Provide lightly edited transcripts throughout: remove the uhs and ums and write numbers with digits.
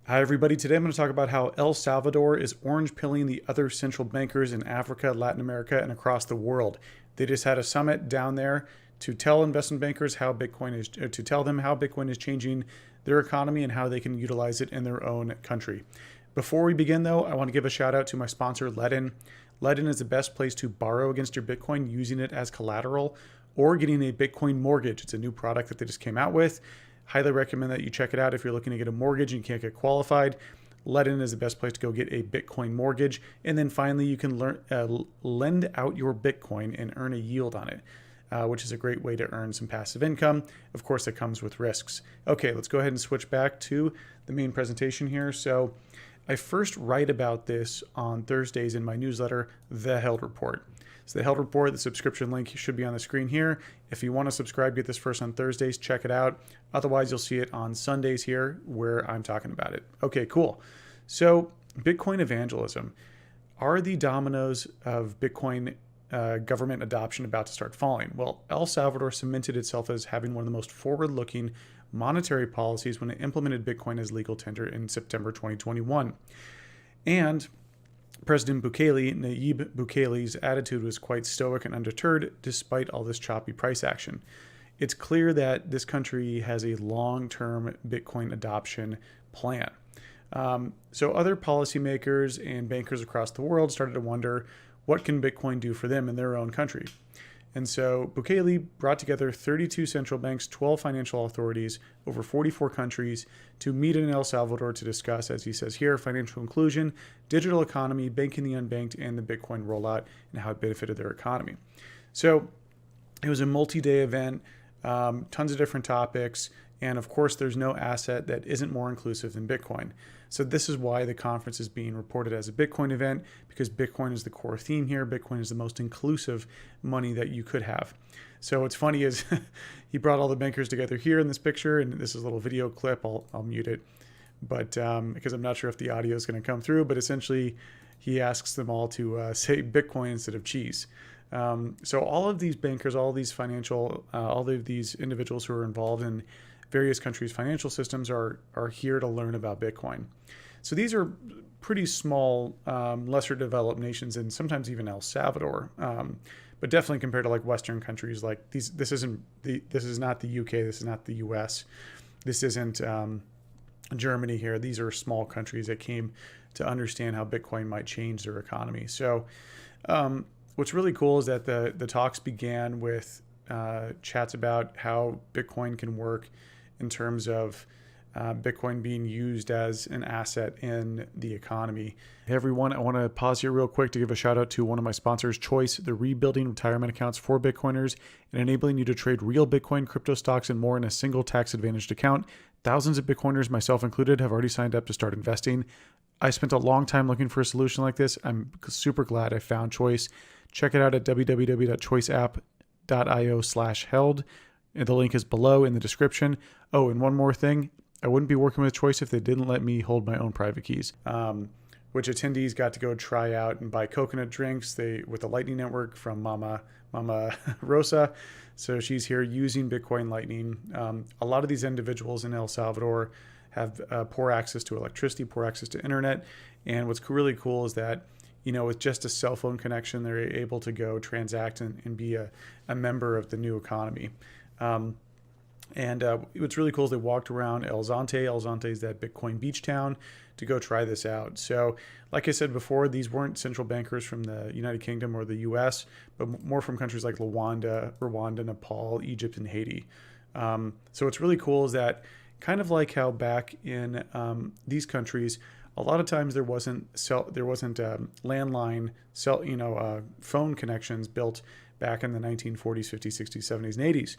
Hi, everybody. Today I'm going to talk about how El Salvador is orange pilling the other central bankers in Africa, Latin America, and across the world. They just had a summit down there to tell investment bankers how Bitcoin is, to tell them how Bitcoin is changing their economy and how they can utilize it in their own country. Before we begin, though, I want to give a shout out to my sponsor, Ledin. Ledin is the best place to borrow against your Bitcoin using it as collateral or getting a Bitcoin mortgage. It's a new product that they just came out with. Highly recommend that you check it out if you're looking to get a mortgage and you can't get qualified. Ledin is the best place to go get a Bitcoin mortgage. And then finally, you can lend out your Bitcoin and earn a yield on it, which is a great way to earn some passive income. Of course, it comes with risks. Okay, let's go ahead and switch back to the main presentation here. So I first write about this on Thursdays in my newsletter, The Held Report. So the Held Report, the subscription link should be on the screen here. If you want to subscribe, get this first on Thursdays, check it out. Otherwise, you'll see it on Sundays here where I'm talking about it. Okay, cool. So Bitcoin evangelism. Are the dominoes of Bitcoin government adoption about to start falling? Well, El Salvador cemented itself as having one of the most forward-looking monetary policies when it implemented Bitcoin as legal tender in September 2021. And President Bukele, Nayib Bukele's attitude was quite stoic and undeterred despite all this choppy price action. It's clear that this country has a long-term Bitcoin adoption plan. So other policymakers and bankers across the world started to wonder, what can Bitcoin do for them in their own country? And so Bukele brought together 32 central banks, 12 financial authorities, over 44 countries to meet in El Salvador to discuss, as he says here, financial inclusion, digital economy, banking the unbanked, and the Bitcoin rollout and how it benefited their economy. So it was a multi-day event, tons of different topics. And of course, there's no asset that isn't more inclusive than Bitcoin. So this is why the conference is being reported as a Bitcoin event, because Bitcoin is the core theme here. Bitcoin is the most inclusive money that you could have. So what's funny is he brought all the bankers together here in this picture, and this is a little video clip. I'll mute it, but because I'm not sure if the audio is going to come through, but essentially he asks them all to say Bitcoin instead of cheese. So all of these bankers, all of these all of these individuals who are involved in various countries' financial systems are here to learn about Bitcoin. So these are pretty small, lesser developed nations, and sometimes even El Salvador. But definitely compared to like Western countries, like this is not the UK, this is not the US, this isn't Germany here. These are small countries that came to understand how Bitcoin might change their economy. So what's really cool is that the talks began with chats about how Bitcoin can work in terms of Bitcoin being used as an asset in the economy. Hey everyone, I want to pause here real quick to give a shout out to one of my sponsors, Choice, the rebuilding retirement accounts for Bitcoiners and enabling you to trade real Bitcoin, crypto stocks, and more in a single tax-advantaged account. Thousands of Bitcoiners, myself included, have already signed up to start investing. I spent a long time looking for a solution like this. I'm super glad I found Choice. Check it out at www.choiceapp.io/held. The link is below in the description. Oh, and one more thing. I wouldn't be working with Choice if they didn't let me hold my own private keys, which attendees got to go try out and buy coconut drinks with the Lightning Network from Mama Rosa. So she's here using Bitcoin Lightning. A lot of these individuals in El Salvador have poor access to electricity, poor access to internet. And what's really cool is that, with just a cell phone connection, they're able to go transact and be a member of the new economy. What's really cool is they walked around El Zonte. El Zonte is that Bitcoin beach town to go try this out. So like I said before, these weren't central bankers from the United Kingdom or the US, but more from countries like Rwanda, Nepal, Egypt, and Haiti. So what's really cool is that kind of like how back in these countries, a lot of times there wasn't landline phone connections built back in the 1940s, 50s, 60s, 70s, and 80s.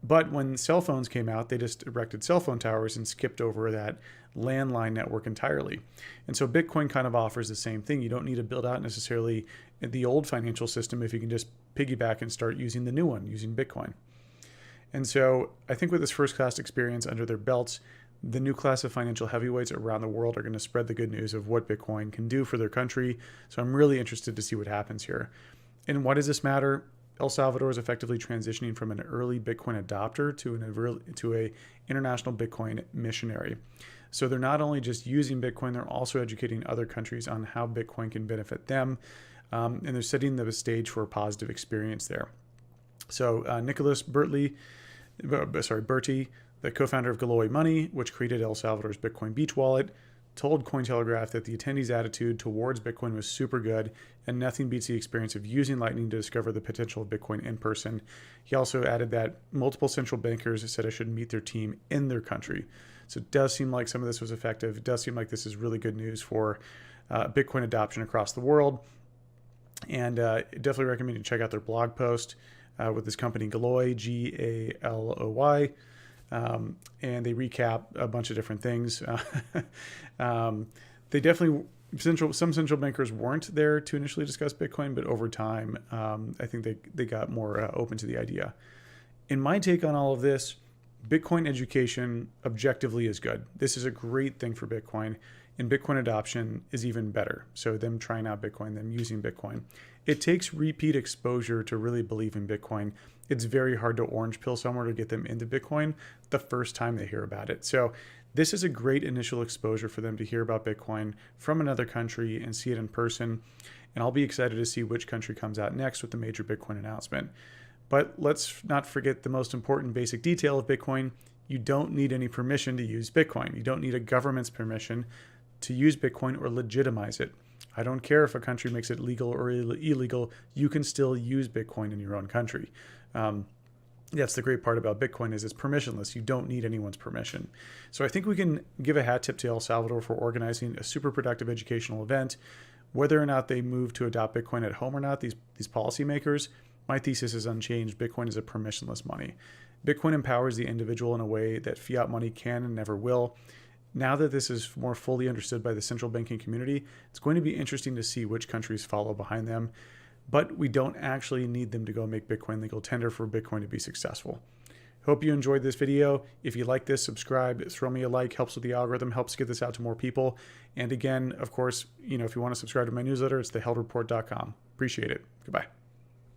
But when cell phones came out, they just erected cell phone towers and skipped over that landline network entirely. And so Bitcoin kind of offers the same thing. You don't need to build out necessarily the old financial system if you can just piggyback and start using the new one, using Bitcoin. And so I think with this first class experience under their belts, the new class of financial heavyweights around the world are going to spread the good news of what Bitcoin can do for their country. So I'm really interested to see what happens here. And why does this matter? El Salvador is effectively transitioning from an early Bitcoin adopter to a international Bitcoin missionary. So they're not only just using Bitcoin, they're also educating other countries on how Bitcoin can benefit them. And they're setting the stage for a positive experience there. So Nicholas Bertie, the co-founder of Galoy Money, which created El Salvador's Bitcoin Beach wallet, told Cointelegraph that the attendees' attitude towards Bitcoin was super good, and nothing beats the experience of using Lightning to discover the potential of Bitcoin in person. He also added that multiple central bankers said I should meet their team in their country. So it does seem like some of this was effective. It does seem like this is really good news for Bitcoin adoption across the world. And definitely recommend you check out their blog post with this company Galoy, Galoy. And they recap a bunch of different things. They definitely, some central bankers weren't there to initially discuss Bitcoin, but over time, I think they got more open to the idea. In my take on all of this, Bitcoin education objectively is good. This is a great thing for Bitcoin, and Bitcoin adoption is even better. So them trying out Bitcoin, them using Bitcoin. It takes repeat exposure to really believe in Bitcoin. It's very hard to orange pill someone to get them into Bitcoin the first time they hear about it. So this is a great initial exposure for them to hear about Bitcoin from another country and see it in person. And I'll be excited to see which country comes out next with the major Bitcoin announcement. But let's not forget the most important basic detail of Bitcoin. You don't need any permission to use Bitcoin. You don't need a government's permission to use Bitcoin or legitimize it. I don't care if a country makes it legal or illegal, you can still use Bitcoin in your own country. That's the great part about Bitcoin is it's permissionless. You don't need anyone's permission. So I think we can give a hat tip to El Salvador for organizing a super productive educational event. Whether or not they move to adopt Bitcoin at home or not, these policymakers, my thesis is unchanged. Bitcoin is a permissionless money. Bitcoin empowers the individual in a way that fiat money can and never will. Now that this is more fully understood by the central banking community, it's going to be interesting to see which countries follow behind them. But we don't actually need them to go make Bitcoin legal tender for Bitcoin to be successful. Hope you enjoyed this video. If you like this, subscribe, throw me a like, helps with the algorithm, helps get this out to more people. And again, of course, if you want to subscribe to my newsletter, it's theheldreport.com. Appreciate it. Goodbye.